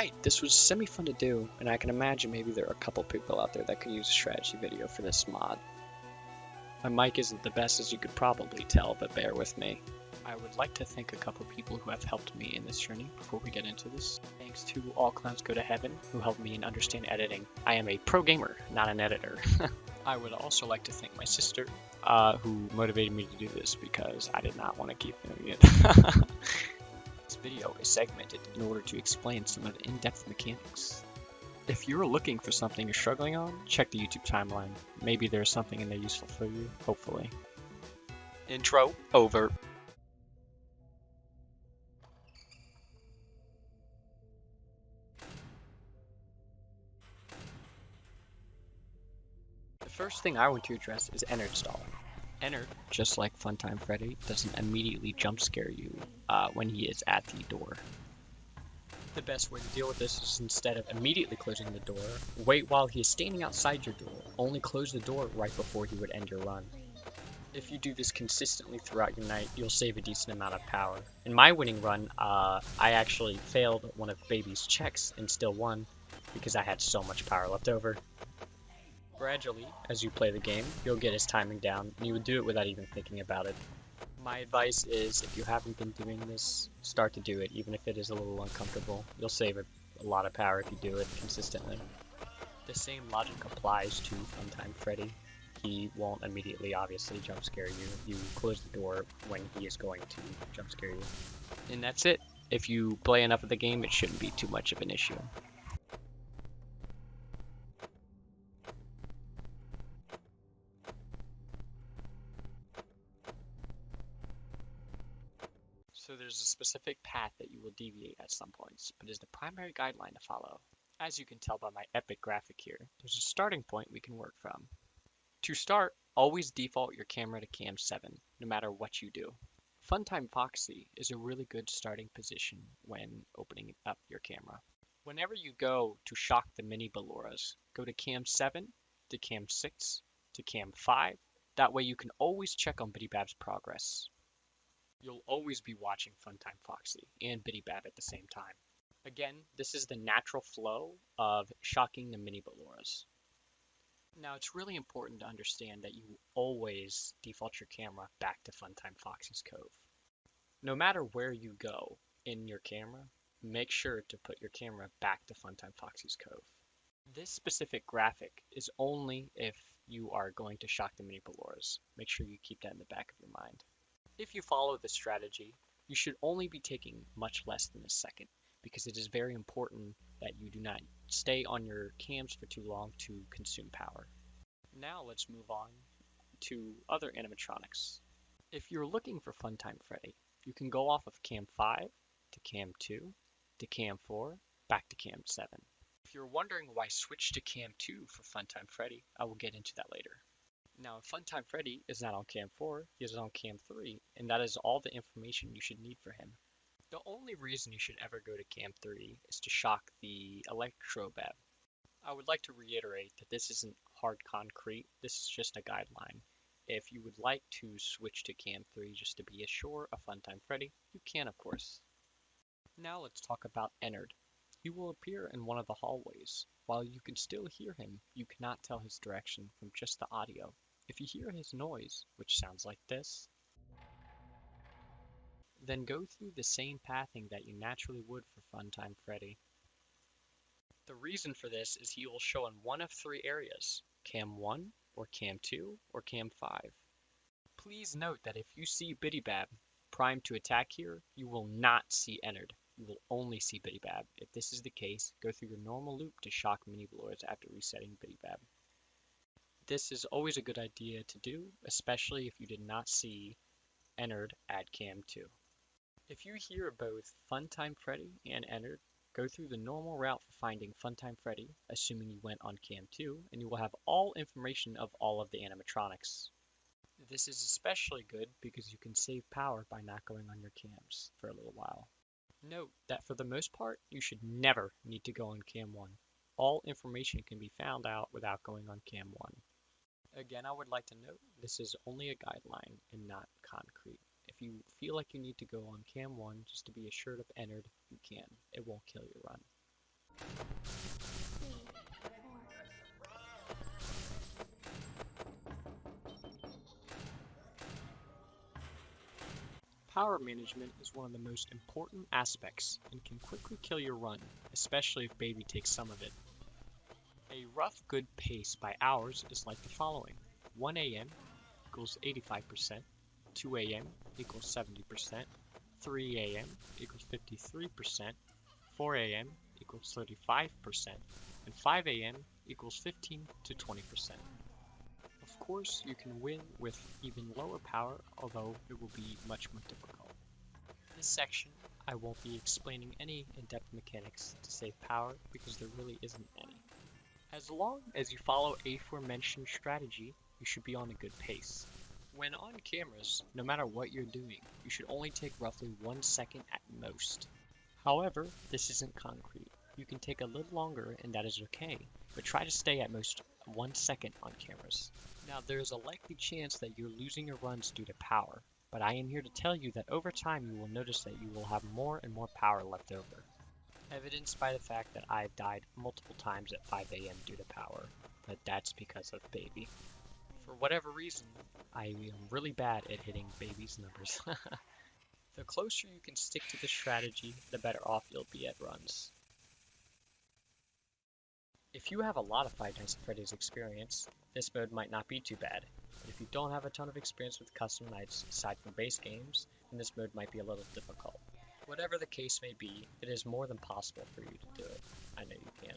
Alright, this was semi-fun to do, and I can imagine maybe there are a couple people out there that could use a strategy video for this mod. My mic isn't the best, as you could probably tell, but bear with me. I would like to thank a couple people who have helped me in this journey before we get into this. Thanks to All Clowns Go to Heaven, who helped me in understand editing. I am a pro gamer, not an editor. I would also like to thank my sister, who motivated me to do this because I did not want to keep doing it. This video is segmented in order to explain some of the in-depth mechanics. If you're looking for something you're struggling on, check the YouTube timeline. Maybe there's something in there useful for you, hopefully. Intro over. The first thing I want to address is Ennard Stalling. Ennard, just like Funtime Freddy, doesn't immediately jump scare you when he is at the door. The best way to deal with this is, instead of immediately closing the door, wait while he is standing outside your door. Only close the door right before he would end your run. If you do this consistently throughout your night, you'll save a decent amount of power. In my winning run, I actually failed one of Baby's checks and still won because I had so much power left over. Gradually, as you play the game, you'll get his timing down, and you would do it without even thinking about it. My advice is, if you haven't been doing this, start to do it, even if it is a little uncomfortable. You'll save a lot of power if you do it consistently. The same logic applies to Funtime Freddy. He won't immediately, obviously, jump scare you. You close the door when he is going to jump scare you. And that's it. If you play enough of the game, it shouldn't be too much of an issue. So there's a specific path that you will deviate at some points, but is the primary guideline to follow. As you can tell by my epic graphic here, there's a starting point we can work from. To start, always default your camera to cam 7, no matter what you do. Funtime Foxy is a really good starting position when opening up your camera. Whenever you go to shock the mini Belloras, go to cam 7, to cam 6, to cam 5. That way you can always check on Biddy Bab's progress. You'll always be watching Funtime Foxy and Biddy Bab at the same time. Again, this is the natural flow of shocking the mini Belloras. Now, it's really important to understand that you always default your camera back to Funtime Foxy's Cove. No matter where you go in your camera, make sure to put your camera back to Funtime Foxy's Cove. This specific graphic is only if you are going to shock the mini Belloras. Make sure you keep that in the back of your mind. If you follow this strategy, you should only be taking much less than a second, because it is very important that you do not stay on your cams for too long to consume power. Now let's move on to other animatronics. If you're looking for Funtime Freddy, you can go off of cam 5 to cam 2 to cam 4, back to cam 7. If you're wondering why switch to cam 2 for Funtime Freddy, I will get into that later. Now, if Funtime Freddy is not on cam 4, he is on cam 3, and that is all the information you should need for him. The only reason you should ever go to cam 3 is to shock the Electrobab. I would like to reiterate that this isn't hard concrete, this is just a guideline. If you would like to switch to cam 3 just to be sure of Funtime Freddy, you can, of course. Now let's talk about Ennard. He will appear in one of the hallways. While you can still hear him, you cannot tell his direction from just the audio. If you hear his noise, which sounds like this, then go through the same pathing that you naturally would for Funtime Freddy. The reason for this is he will show in one of 3 areas, cam 1, or cam 2, or cam 5. Please note that if you see Biddy Bab primed to attack here, you will not see Ennard. You will only see Biddy Bab. If this is the case, go through your normal loop to shock mini Belloras after resetting Biddy Bab. This is always a good idea to do, especially if you did not see Ennard at cam 2. If you hear both Funtime Freddy and Ennard, go through the normal route for finding Funtime Freddy, assuming you went on cam 2, and you will have all information of all of the animatronics. This is especially good because you can save power by not going on your cams for a little while. Note that for the most part, you should never need to go on cam 1. All information can be found out without going on cam 1. Again, I would like to note, this is only a guideline and not concrete. If you feel like you need to go on cam 1 just to be assured of Ennard, you can. It won't kill your run. Power management is one of the most important aspects and can quickly kill your run, especially if baby takes some of it. A rough good pace by hours is like the following: 1 a.m. equals 85%, 2 a.m. equals 70%, 3 a.m. equals 53%, 4 a.m. equals 35%, and 5 a.m. equals 15 to 20%. Of course, you can win with even lower power, although it will be much more difficult. In this section, I won't be explaining any in-depth mechanics to save power because there really isn't any. As long as you follow aforementioned strategy, you should be on a good pace. When on cameras, no matter what you're doing, you should only take roughly 1 second at most. However, this isn't concrete. You can take a little longer and that is okay, but try to stay at most 1 second on cameras. Now there is a likely chance that you're losing your runs due to power, but I am here to tell you that over time you will notice that you will have more and more power left over. Evidenced by the fact that I've died multiple times at 5 a.m. due to power, but that's because of baby. For whatever reason, I am really bad at hitting baby's numbers. The closer you can stick to the strategy, the better off you'll be at runs. If you have a lot of Five Nights at Freddy's experience, this mode might not be too bad, but if you don't have a ton of experience with custom nights aside from base games, then this mode might be a little difficult. Whatever the case may be, it is more than possible for you to do it. I know you can.